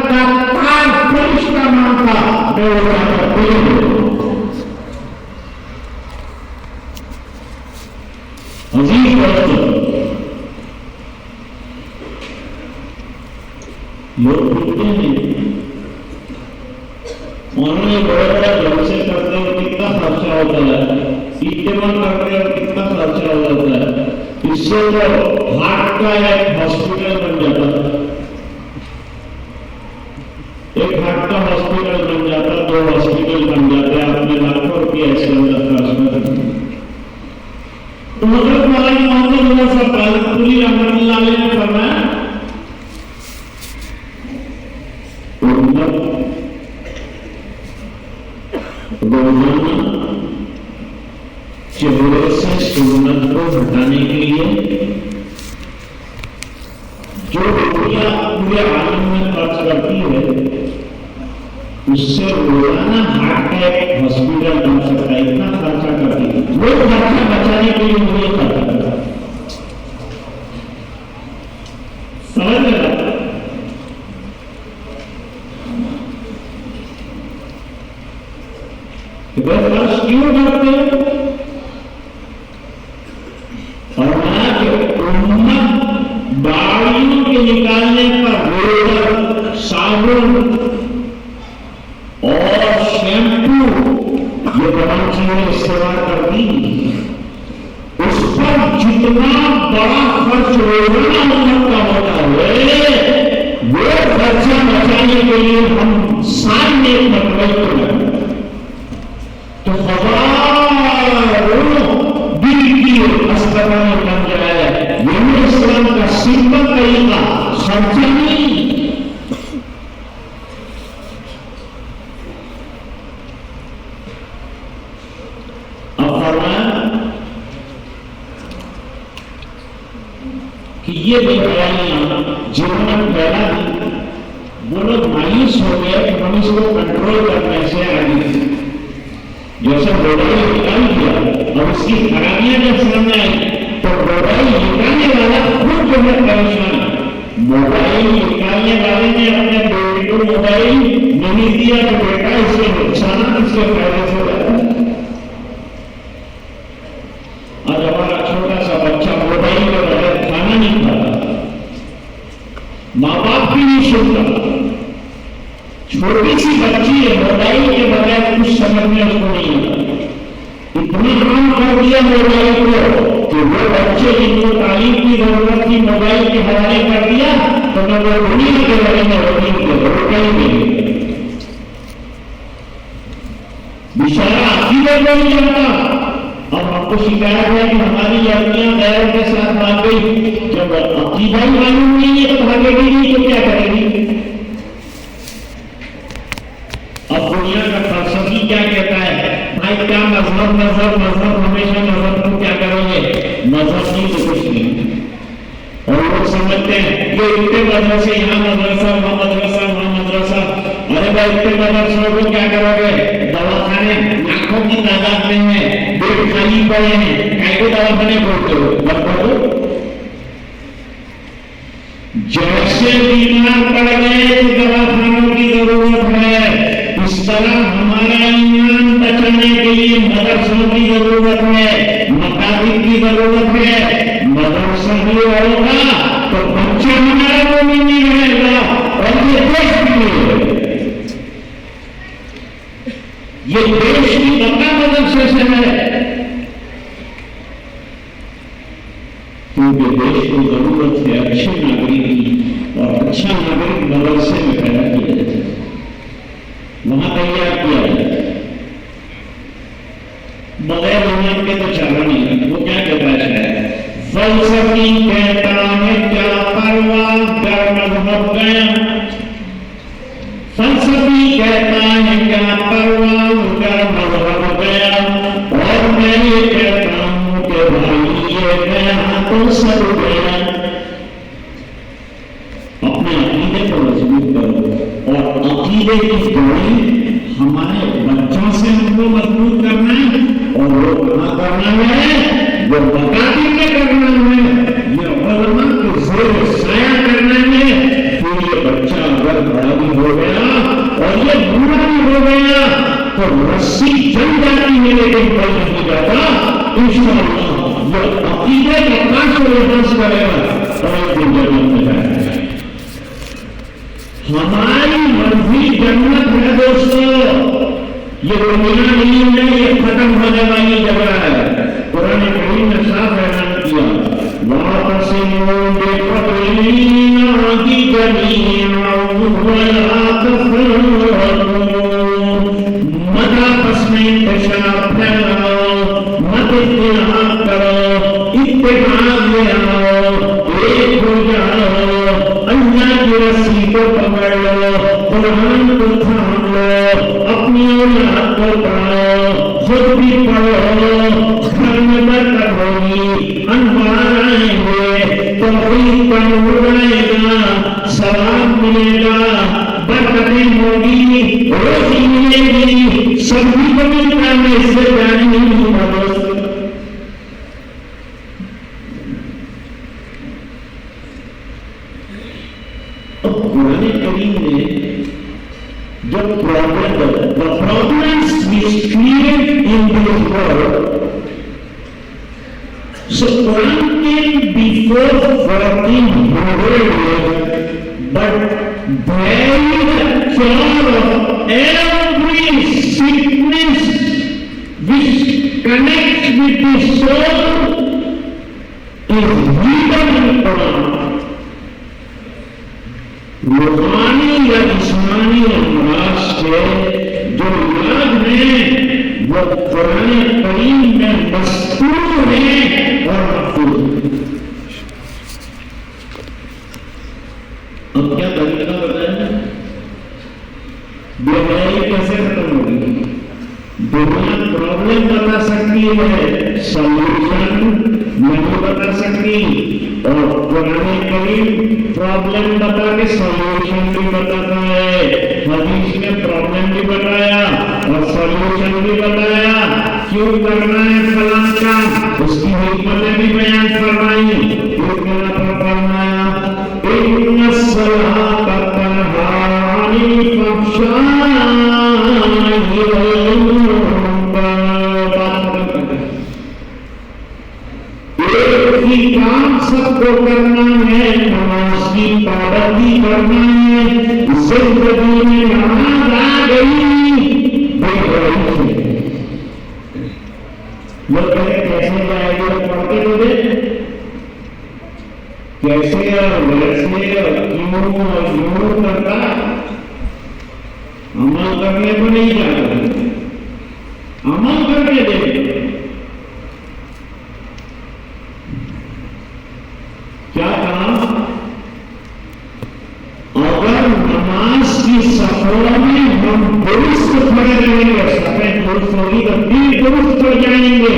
का ताज फरिश्ता मानता, मैं वो चादर पहन। अजीब लोग पूछते हैं ऑनलाइन बड़े बड़े जलसे करते हो कितना खर्चा होता है, इज्तिमा करते हो कितना खर्चा हो जाता है। इससे तो हार्ट का एक हॉस्पिटल बन जाता है, एक हार्ट का हॉस्पिटल बन जाता, 2 हॉस्पिटल बन जाते, आपने लाखों रुपया इसके अंदर खर्च कर दिया। तो हजरत मौलाना मोहम्मद रजा बालपुरी रहमतुल्लाह अलैह ने फरमाया रोजाना चेहरे से सुन्नत को हटाने के लिए जो रुपया पूरे आलम में खर्च करती है, उससे रोजाना हार्ट का एक हॉस्पिटल बन सकता है। इतना खर्चा करती है, वो खर्चा बचाने के लिए मुझे खर्चा करता है। समझ लगा? खर्च क्यों करते हैं? और उम्मत दाढ़ियों के निकालने का रोलर, साबुन और शैम्पू, ये तमाम चीजें इस्तेमाल करती, उस पर जितना बड़ा खर्च रोजाना उम्मत का होता है, वो खर्चा बचाने के लिए हम सामने मतलब तो हजारों दिल की अस्पताल बन जाए। ये इस्लाम का सिंपल तरीका खर्चा नहीं। कि ये बेबयानियां जिन्होंने फैला दी, वो लोग मायूस हो गए कि हम इसको कंट्रोल करने से आगे जैसे मोबाइल निकाल दिया और उसकी खराबियां जब सामने आई तो मोबाइल निकालने वाला खुद जो है परेशान। मोबाइल निकालने वाले ने अपने बेटे को मोबाइल नहीं दिया तो बेटा इसके नुकसान इसके फायदे से होता है। आज हमारा छोटा सा बच्चा मोबाइल के बगैर खाना नहीं खाता, माँ बाप भी नहीं सुनता। छोटी सी बच्ची है, मोबाइल के बगैर कुछ समझने उसको नहीं आता। इतना काम कर दिया मोबाइल को कि वो बच्चे जिनको तालीम की जरूरत थी मोबाइल के हवाले कर दिया, तो मैं वो दुनिया के बारे में बेचारा अकीदत नहीं जाता। अब हमको शिकायत है कि हमारी लड़कियां गैरों के साथ भाग गई। जब अकीदा ही मालूम नहीं है तो भागेगी नहीं तो क्या करेगी? अब दुनिया का फलसफी क्या कहता है? भाई क्या मजहब मजहब मजहब, हमेशा मजहब को क्या करोगे? मजहब नहीं तो कुछ नहीं। और लोग समझते हैं ये इतने मदरसे, यहाँ मदरसा वहाँ मदरसा वहाँ मदरसा। अरे भाई इतने मदरसों को क्या करोगे? दवाखाने लाखों की तादाद में है, बेड खाली पड़े हैं, कैसे दवाखाने खोलते हो? लगभग जैसे बीमार पड़ गए तो दवाखानों की जरूरत है, इस तरह हमारा ईमान बचाने के लिए मदरसों की जरूरत है, मकाबिर की जरूरत है। मदरसा ही होगा तो बच्चा हमारा मोमिन नहीं रहेगा और ये देश भी, ये देश की बता मदरसे से है। क्योंकि देश को जरूरत है अच्छे नागरिक की, और अच्छा नागरिक मदरसे में पैदा किया जाता है, वहां तैयार किया जाता है। बगैर उम्मीद के तो चला नहीं। वो क्या कहता है, फलसफी कहता है क्या परवाह कर मजहब गया, फलसफी कहता है क्या परवाह कर मजहब गया, और मैं ये कहता हूं कि भाई ये गया तो सब गया। अपने अकीदे को मजबूत करो, और अकीदे की जोड़ी हमारे बच्चों से हमको मजबूत करना है, और वो कहाँ करना है, वो बकाती में करना है, ये उलमा के जोर साया करना है। फिर ये बच्चा अगर बड़ा भी हो गया और ये बूढ़ा भी हो गया तो रस्सी जल जाती है लेकिन बल नहीं जाता। इंशाअल्लाह ये अकीदे का काश रिवर्स करेगा और जन्नत में जाएगा। हमारी मर्जी जन्नत है दोस्तों, ये दुनिया नहीं है, ये खत्म होने वाली जगह है। कुरान करीम ने साफ ऐलान किया, वातसिमू बिहब्लिल्लाहि जमीअन वला तफररकू, मत आपस में इंतशार फैलाओ, मत इख्तिलाफ करो, इत्तेफाक ले आओ, एक हो जाओ, अल्लाह की रस्सी को पकड़ लो, कुरान को थाम लो, अपनी औलाद को पढ़ाओ, खुद भी पढ़ो, घर में बरकत होगी, अनवार आएंगे, तौहीद का नूर आएगा, सवाब मिलेगा, बरकतें होगी, रोजी मिलेगी, सभी को मिलता है। इससे जाने नहीं होगा। कुरान करीम ने जो the problems which create in this world, so Quran came before 1400 years, but there is a cure of every sickness which connects with the soul is hidden in Quran. रूहानी या जिस्मानी अमराज के जो इलाज हैं वो कुरान करीम में मस्तूर हैं और महफूज। अब क्या तरीका बताया, बीमारी कैसे खत्म होगी, दुनिया प्रॉब्लम बता सकती है, सॉल्यूशन नहीं बता सकती। और कुरान करीम प्रॉब्लम बता के सॉल्यूशन भी बताता है। हदीस में प्रॉब्लम भी बताया और सॉल्यूशन भी बताया, क्यों करना है फलां काम, उसकी हिकमतें भी बयान फरमाई। एक मेरा पर फरमाया, इन्ना सलाता तन्हा अनिल फहशाई वल मुनकर, एक ही काम सबको करना है, नमाज की पाबंदी करना है। जिंदगी में नमाज आ गई, लोग कहे कैसे जाएगा, पढ़ते मुझे कैसे और वैसे और क्यों और यूं करता, अमल करने को नहीं जाता, अमल करके देखो। क्या कहा, अगर नमाज की सफरों में हम दुरुस्त खड़े रहेंगे, सफेद दुरुस्त होगी तो दिल दुरुस्त हो जाएंगे,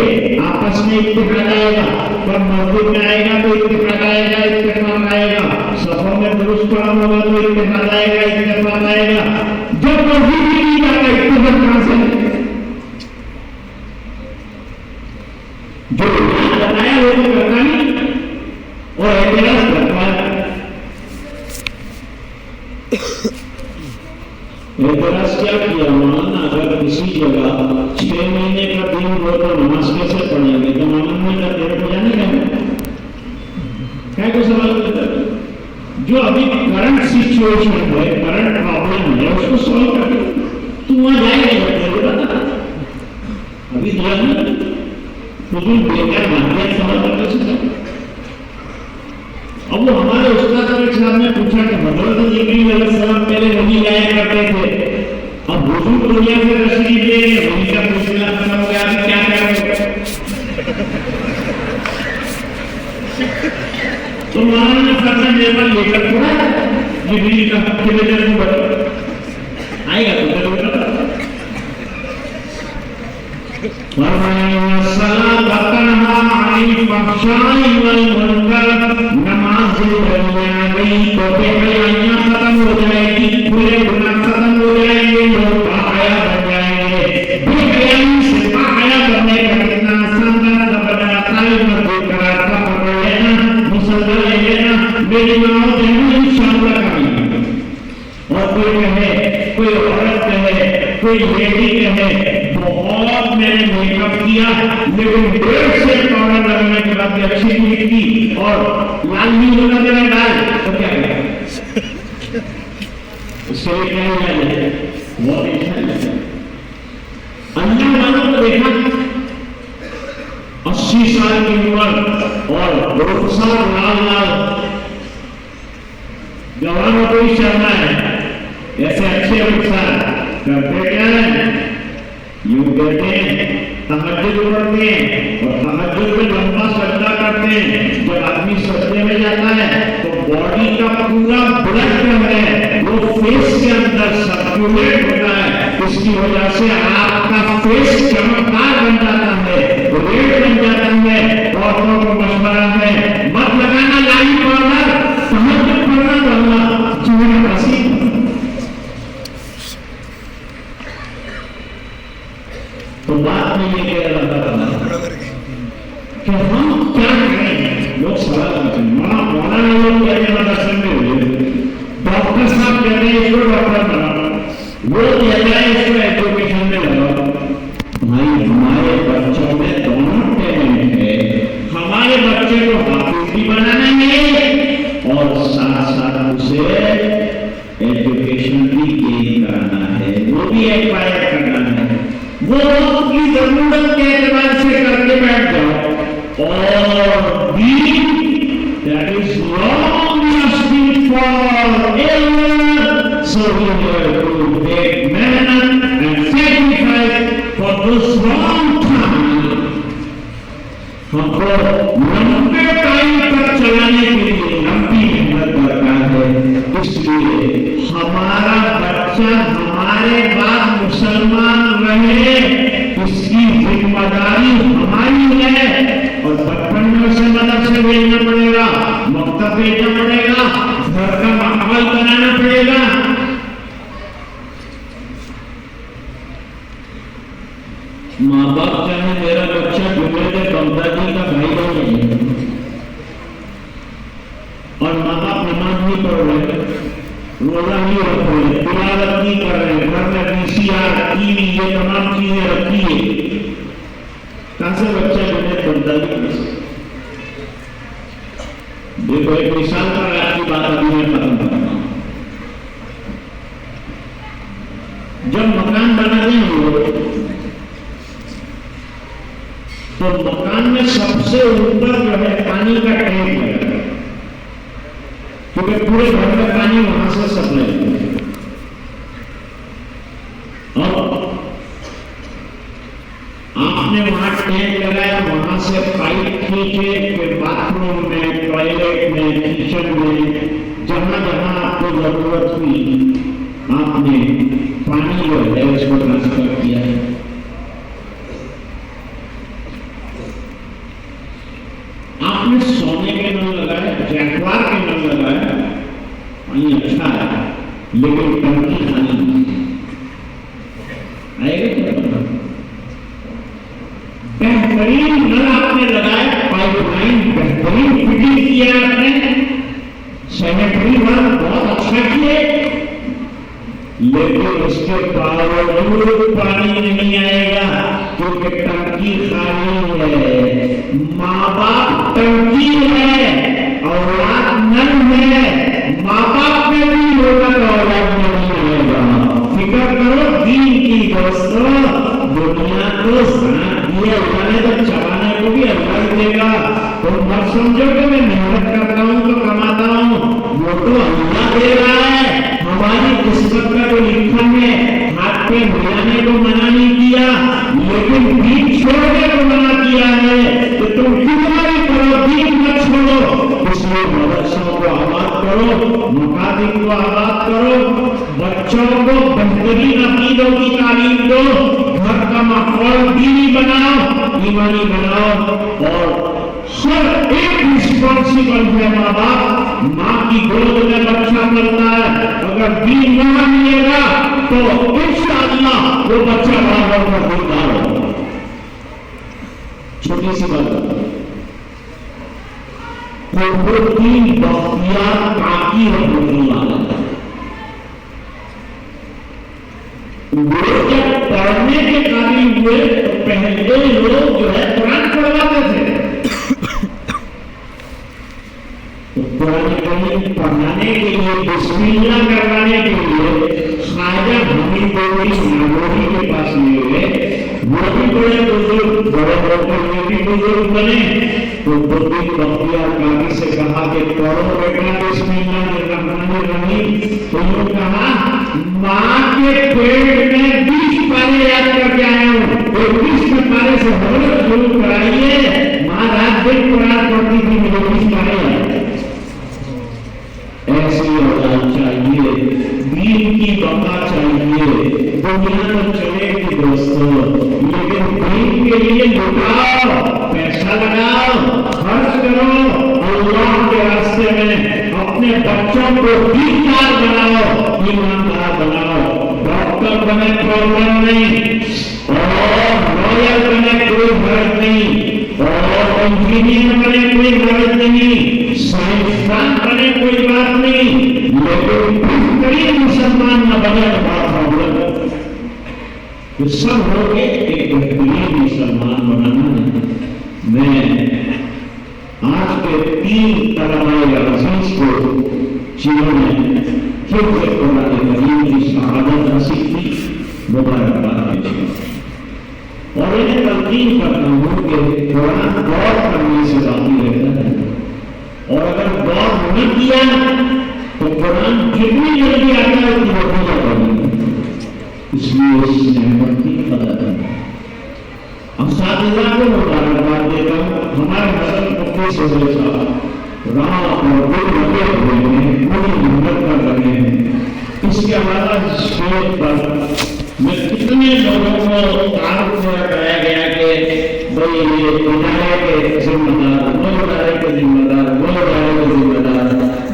आपस में इत्तेफाक आएगा। जब मस्जिद में आएगा तो इत्तेफाक आएगा, इत्तेफाक आएगा, सफों में दुरुस्त काम होगा तो इत्तेफाक आएगा, इत्तेफाक आएगा। जब मस्जिद में नहीं जाता, इत्तेफाक कहां से, जो बताया वो तो करता नहीं और एतराज करता है। एतराज क्या किया, मौलाना अगर किसी जगह 6 महीने का दिन हो तो नमाज कैसे पढ़ेंगे, तो मौलाना का तेरे को जानेगा क्या को सवाल करता है। जो अभी करंट सिचुएशन है, करंट प्रॉब्लम है, उसको सॉल्व करके तू वहां जाएगा, अभी तो बेकार माध्यम सवाल करते साहब ने पूछा कि हजरत जिब्रील अलैहिस्सलाम पहले वही लाया करते थे, अब हुजूर दुनिया से तशरीफ ले गए, वही का सिलसिला खत्म हो गया, अभी क्या करेंगे? तो मौलाना साहब ने मेरे पास लेकर पड़ा जिब्रील का किलोमीटर में बता आएगा तो जरूर नमाज गई तो बेहयाइयां खत्म हो जाएगी, पूरे गुनाह खत्म हो जाएंगे, लोग बाहया बन जाएंगे। बेहयाई से बाहया बनने का कितना आसान रास्ता बनाया, कालिमा को कराता पकड़ लेना, मुसल्ला ले लेना, मेरी माओ देना इंशाअल्लाह करेंगे। और कोई कहे, कोई औरत कहे, कोई लेडी कहे बहुत मैंने मेकअप किया लेकिन 1.5 से पाउडर लगाने के बाद अच्छी नहीं की और लाल नहीं होना देना डाल तो क्या करें? उसके लिए क्या हो जाए? बहुत अच्छा लगता है। अल्लाह वालों को देखा 80 साल की उम्र और रुखसार लाल लाल जवानों को ही चलना है, ऐसे अच्छे रुखसार करते क्या है? यूं कहते हैं तहज्जुद पढ़ते हैं और तहज्जुद में लंबा सजदा करते हैं। जब आदमी सजदे में जाता है तो बॉडी का पूरा ब्लड जो है वो फेस के अंदर सर्कुलेट होता है, इसकी वजह से आपका फेस चमकदार बन जाता है, रेड बन जाता है। औरतों को मशवरा है मत लगाना लाली पाउडर, तहज्जुद पढ़ना वरना चूड़ा हंसी। तो बात में ये कह रहा था कि हम क्या करें? लोग सवाल करते हैं, मौलाना लोग कहते हैं दर्शन में हो, डॉक्टर साहब कहते हैं इसको डॉक्टर बनाओ, वो कहता है इसको एजुकेशन में लगाओ। भाई हमारे बच्चों में दोनों टैलेंट है, हमारे बच्चे को हाफिज भी बनाना है और साथ साथ उसे एजुकेशन भी गेन कराना है, वो भी एक्वायर करना है। वो की जरूरत के एतबार से करके बैठ जाओ और दीन that is long lasting forever, so we have to take मेहनत and sacrifice for this long time। हमको लंबे टाइम तक चलाने के लिए लंबी मेहनत दरकार है, इसलिए हमारा बच्चा हमारे बाद मुसलमान रहे इसकी जिम्मेदारी हमारी है। और बचपन में उसे मदरसे भेजना पड़ेगा, मकतब भेजना पड़ेगा, घर का माहौल बनाना पड़ेगा। माँ बाप चाहे मेरा बच्चा जुमे के बगदादी का भाई बन और माँ बाप नमाज नहीं पढ़ रहे, रोजा नहीं रख रहे, तिलावत नहीं कर रहे, घर में VCR, टीवी ये तमाम चीजें रखी है, कहां से बच्चा जुमे बगदादी कर सकता? देखो एक मिसाल पर आपकी बात अभी मैं खत्म करता हूं। जब मकान बनाते हैं लोग तो मकान में सबसे ऊपर जो है पानी का टैंक है, क्योंकि पूरे घर में पानी वहां से सप्लाई होता है। और आपने वहां टैंक लगाया, वहां से पाइप खींचे, फिर बाथरूम में, टॉयलेट में, किचन में, जहां जहां आपको जरूरत हुई आपने पानी जो है उसको ट्रांसफर किया है। आपने सोने के नल लगाए, जैकवार के नल लगाए, पानी अच्छा है लेकिन टंकी खाली आएगा। बेहतरीन नल आपने लगाए, पाइपलाइन बेहतरीन फिटिंग किया आपने, सैनिटरी वर्क बहुत अच्छा किए, लेकिन उसके बावजूद पानी नहीं आएगा क्योंकि टंकी खाली है। माँ बाप टंकी है, औलाद नल है, माँ बाप में भी होगा तो औलाद में नहीं आएगा। फिक्र करो दीन की दोस्तों, दुनिया को साथ दिए उठाने तो चलाने को भी अल्लाह देगा। तुम मत समझो कि मैं मेहनत करता हूँ तो कमाता हूँ, वो तो तारीख को आबाद करो, बच्चों को बेहतरीन अकीदों की तालीम दो, घर का माहौल दीनी बनाओ, ईमानी बनाओ। और हर एक रिस्पॉन्सिबल है माँ बाप। माँ की गोद में बच्चा पलता है, अगर दीन ना मिलेगा तो इंशाअल्लाह वो बच्चा बड़ा होकर दीनदार होगा। छोटी सी बात, तीन बख्तियार काकी रहमतुल्लाह वो जब पढ़ने के काबिल हुए तो पहले लोग जो है कुरान पढ़वाते थे। तो कुरान करीम पढ़ाने के लिए, बिस्मिल्लाह करवाने के लिए ख्वाजा हमीद नागौरी के पास ले गए। वो भी बड़े बुजुर्ग, बड़े बड़े भी बुजुर्ग बने। तो बुजुर्ग बख्तियार काकी से कहा कि पढ़ो बेटा बिस्मिल्लाहिर्रहमानिर्रहीम। तो उन्होंने कहा माँ के पेट में 20 पारे याद करके आया हूँ, 21 पारे से हजरत शुरू कराइए। माँ रात दिन कुरान पढ़ती थी, मुझे 20 पारे याद। ऐसी औलाद चाहिए, दीन की बका चाहिए। दुनिया तो चलेगी दोस्तों, लेकिन दीन के लिए लुटाओ, पैसा लगाओ, खर्च करो अल्लाह के रास्ते में। अपने बच्चों को दीनदार बनाओ, ईमानदार बनाओ। डॉक्टर बने प्रॉब्लम नहीं, और लॉयर बने कोई हर्ज नहीं, और इंजीनियर बने कोई हर्ज नहीं, साइंसदान बने कोई बात नहीं, लेकिन बेहतरीन मुसलमान न बने तो बड़ा प्रॉब्लम है। तो सब लोग एक बेहतरीन मुसलमान बनाना है। मैं आज के 3 तलबाए अजीज को जिन्होंने फिर से कुरान करीम की शहादत नसीब की, मुबारकबाद दीजिए। और इन्हें तल्कीन करता हूँ कि कुरान गौर करने से बाकी रहता है, और अगर गौर न किया तो कुरान जितनी जल्दी आता है उतनी जल्दी जाएगी। इसलिए इस नेमत की कदर करें। असातिज़ा को मुबारकबाद देता हूँ। हमारे हसन मुफ्ती साहब रात और दिन लगे हुए हैं, पूरी मेहनत कर रहे हैं। इसके अलावा स्टेज पर मैं कितने लोगों को तारुफ कराया गया कि भाई ये इदारे के जिम्मेदार, वो इदारे के जिम्मेदार, वो इदारे के जिम्मेदार,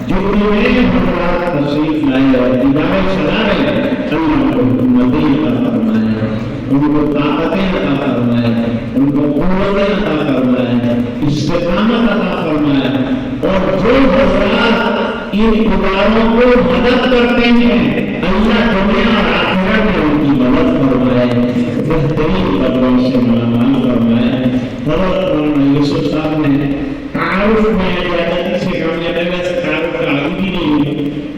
जो मेरे हजरात तशरीफ लाए और इदारे चला रहे हैं, अल्लाह को मदीन अता फरमाए, उनको ताकतें अता फरमाए, उनको कुव्वतें अता फरमाए, इस्तिकामत अता फरमाए। और जो हजरात इन इदारों को मदद करते हैं, अल्लाह दुनिया और आखिरत में उनकी मदद फरमाए, बेहतरीन कदरों से मालामाल फरमाए। हज़रत मौलाना यूसुफ साहब ने तारुफ में ज़्यादा से कामयाबी में से तारुफ का आगे भी नहीं,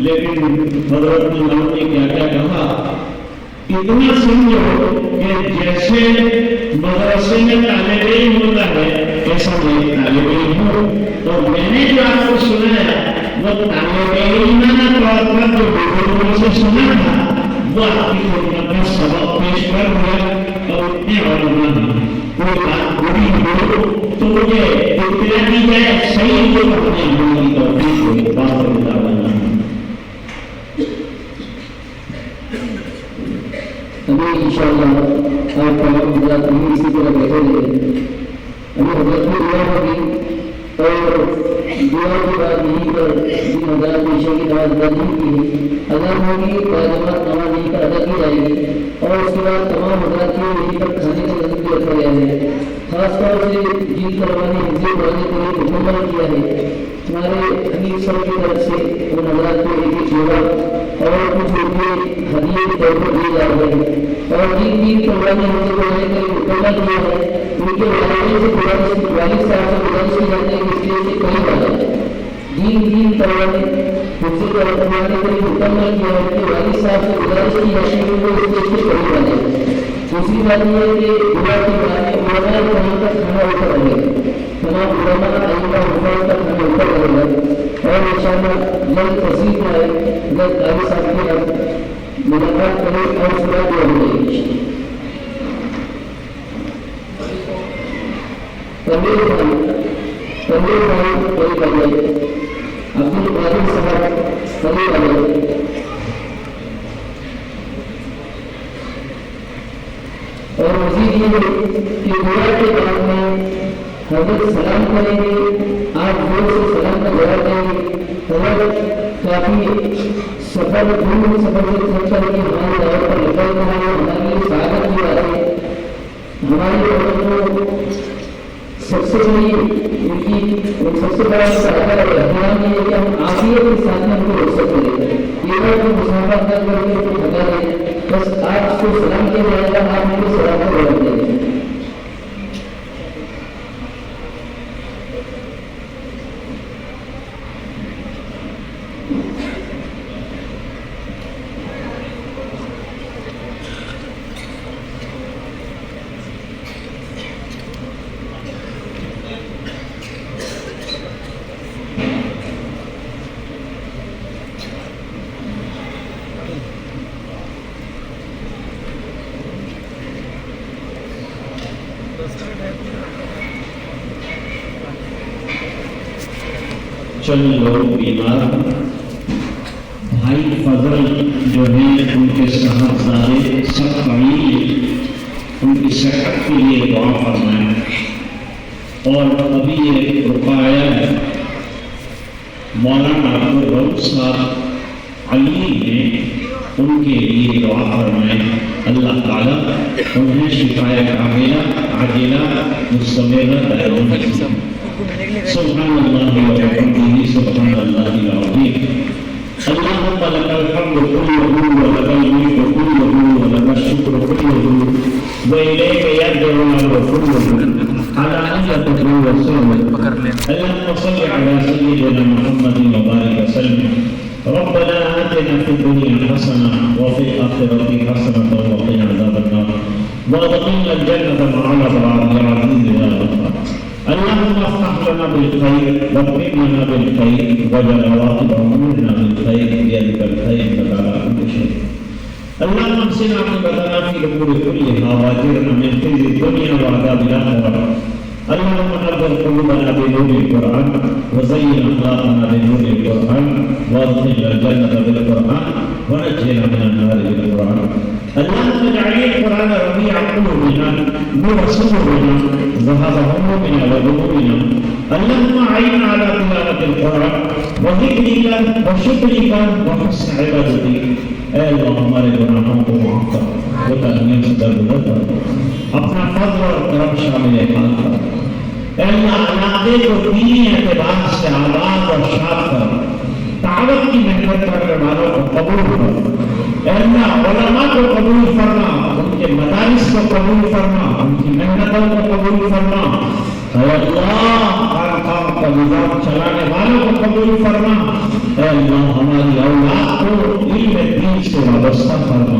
लेकिन हज़रत ने क्या क्या कहा, इतना समझो कि जैसे मदरसे में तालिबे इल्म होता है, ऐसा मैं तालिबे इल्म हूँ। तो मैंने जो आपको सुनाया वो तालिबे इल्म ना तौर पर जो बुजुर्गों से सुना था, वो आपकी खिदमत में सबक पेश कर दिया। और इतने उलमा हैं, कोई बात बुरी हो तो मुझे इत्तला दी जाए, सही हो तो अपने अमल की तौफीक हो। बात अभी इंशाअल्लाह आप तमाम हज़रात भी इसी तरह बैठे रहे। अभी हज़रत की दुआ होगी और दुआ के बाद यहीं पर जिन हज़रात ने ईशा की नमाज अदा नहीं की, अज़ान होगी, बाजमात नमाज यहीं पर अदा की जाएगी। और उसके बाद तमाम हज़रात को यहीं पर खाने का नज़र भी रखा गया है। खासतौर से जिन तरह ने हिज़्ब पढ़ाने के लिए हुक्म किया है, हमारे हमीद साहब की तरफ से उन हज़रात को एक जोड़ा और कुछ रुपये हदिये के तौर पर दिए जा रहे हैं। और जिन प्रोग्राम हमसे बनाने का हुक्म किया है, उनके वालिद से वालिद साहब से गुजारिश की जाती है कि इसलिए से कई बार जिन प्रोग्राम हमसे बनाने का हुक्म किया है कि वालिद साहब से गुजारिश की जाती है कि वो इसलिए से कई बार। दूसरी बात यह है कि दुआ के बाद में उलमा तमाम का खाना ऊपर रहेगा, तमाम उलमा अइम्मा हुक्म का खाना ऊपर रहेगा। और इंशाअल्लाह जल्द तस्दीक में आए, जल्द काजी साहब के साथ मुलाकात करें और सुना दिया जाएगी। तमीर भाई कोई बताइए, अब्दुल कादिर साहब सही वाले और मजीद ये कि दुआ के बाद में हजरत सलाम करेंगे, आप जोर से सलाम का जवाब देंगे। हजरत काफी सफर दूर सफर से थक करके हमारी दावत पर निकल कर आए, हमारे लिए स्वागत की बात है। हमारी दावत को सबसे बड़ी उनकी सबसे बड़ा अभियान ये है कि हम आफियत के साथ में उनको रुखसत करें, केवल तो मुसाफा कर करके उनको थका दें। बस आपको सलाम किया जाएगा, आप उनको सलाम का जवाब देंगे। चंद लोग बीमार, भाई फजल जो है उनके साहबजादे सब करीब, उनकी सेहत के लिए दुआ फरमाएं। और अभी ये रुकाया मौलाना अब्दुल रऊफ साहब अली ने उनके लिए दुआ फरमाएं। अल्लाह ताला उन्हें शिफाए कामिला आजिला मुस्तमिरा दे। सुब्हानल्लाह व बिहम्दिही सुब्हानल्लाहिल अज़ीम। अल्लाहुम्मा लकल हम्दु कुल्लुहु व लकल मुल्कु कुल्लुहु व लकश शुक्रू कुल्लुहु व इलैका यरजि'u अल-अमru कुल्लुहु अला अन्ना व सल्लल्लाहु अल्लाहुम्मा सल्लि अला सय्यिदिना मुहम्मदिन व बारिक व सल्लिम। रब्बना आतिना फिद दुनिया हसना व फिल आखिरति हसनतन व क़िना अज़ाबन्नार व अदखिलना अल-जन्नता मअल अबरार या अज़ीज़ या गफ़्फ़ार। अल्लाहुम्मा अफ़्तह लना बिल खैर वक़्फ़िर लना बिल खैर वजअल अवाक़िब उमूरिना बिल खैर बियदिकल खैर इन्नका अला कुल्लि शैइन। अल्लाहुम्मा अहसिन आक़िबतना फ़िल उमूरि कुल्लिहा वअजिरना मिन ख़िज़्यि दुनिया व अज़ाबिल आख़िरह। अल्लाहुम्मा नव्विर क़ुलूबना बिनूरिल क़ुरआन व ज़य्यिन अख़लाक़ना बिनूरिल क़ुरआन वअदख़िलना जन्नता बिल क़ुरआन व नज्जिना मिनन नारि बिल क़ुरआन। अल्लाहुम्मा इजअलिल क़ुरआन रबीअ क़ुलूबिना नूर सुदूरिना ज़हाब हम्मुमिना व ग़ुमूमिना। अल्लाहुम्मा अइन्ना अला तिलावतिल क़ुरआन व ज़िक्रिका व शुक्रिका व हुस्नि इबादतिक। ऐ अल्लाह हमारे गुनाहों को माफ़ कर, वो तकलीफ से दरगुजर कर, अपना फज़्ल और करम शामिल हाल कर। ऐ अल्लाह इलाके को दीनी एतबार से आबाद और शाद कर, दावत की मेहनत करने वालों को कबूल कर। ऐ अल्लाह उलमा को कबूल फरमा, उनके मदारिस को कबूल फरमा, उनकी मेहनतों को कबूल फरमा। ऐ अल्लाह हर काम का निजाम चलाने वालों को कबूल फरमा। ऐ अल्लाह हमारी औलाद को इल्म दीन से वाबस्ता फरमा,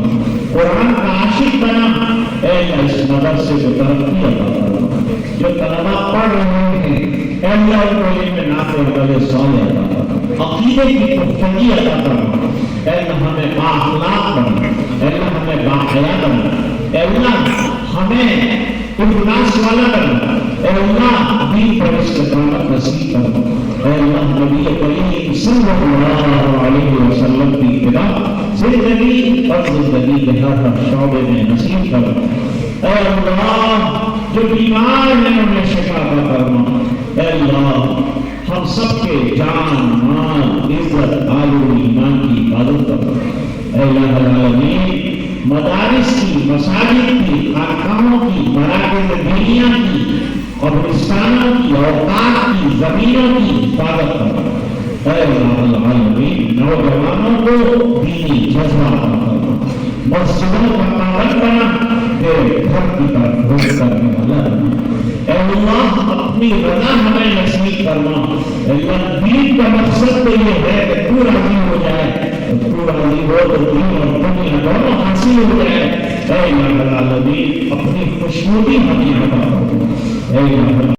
कुरान का आशिक बना। ऐ अल्लाह इस मदरसे को तरक्की अता फरमा, जो तलबा पढ़ रहे हैं ऐ अल्लाह उनको इल्म नाफ़े और अमल सालेह अता फरमा, अक़ीदे की पुख्तगी अता फरमा। ऐ अल्लाह हमें बाअखलाक बना, ऐ अल्लाह हमें बाहया बना, ऐ अल्लाह हमें इखलास वाला बना। ऐ अल्लाह दीन पर इस्तिक़ामत नसीब फरमा। ऐ अल्लाह नबी करीम सल्लल्लाहु अलैहि वसल्लम की इत्तिबा ज़िंदगी और ज़िंदगी के हर शौबे में नसीब फरमा। ऐ अल्लाह जो बीमार हैं उन्हें शिफा अता फरमा। ऐ अल्लाह हम सबके जान माल इज्जत आबरू ईमान की हिफाजत फरमा। ऐ इलाहुल आलमीन मदारिस की, मसाजिद की, खानकाहों की, मराकिज़ दीनिया की, कब्रिस्तानों की, औकात की, ज़मीनों की हिफाजत करो। ऐ इलाहुल आलमीन नौजवानों को दीनी जज्बा अता फरमा, मस्जिदों का पाबंद बना, तेरे घर की तरफ रुख करने वाला बना। ऐ अल्लाह अपनी रज़ा हमें नसीब फरमा। ऐ अल्लाह दीन का मकसद तो ये है कि तू राज़ी हो जाए, तू राज़ी हो तो दीन और दुनिया दोनों हासिल हो जाए। ऐ इलाहुल आलमीन अपनी खुशनुदी हमें अता फरमा। ऐ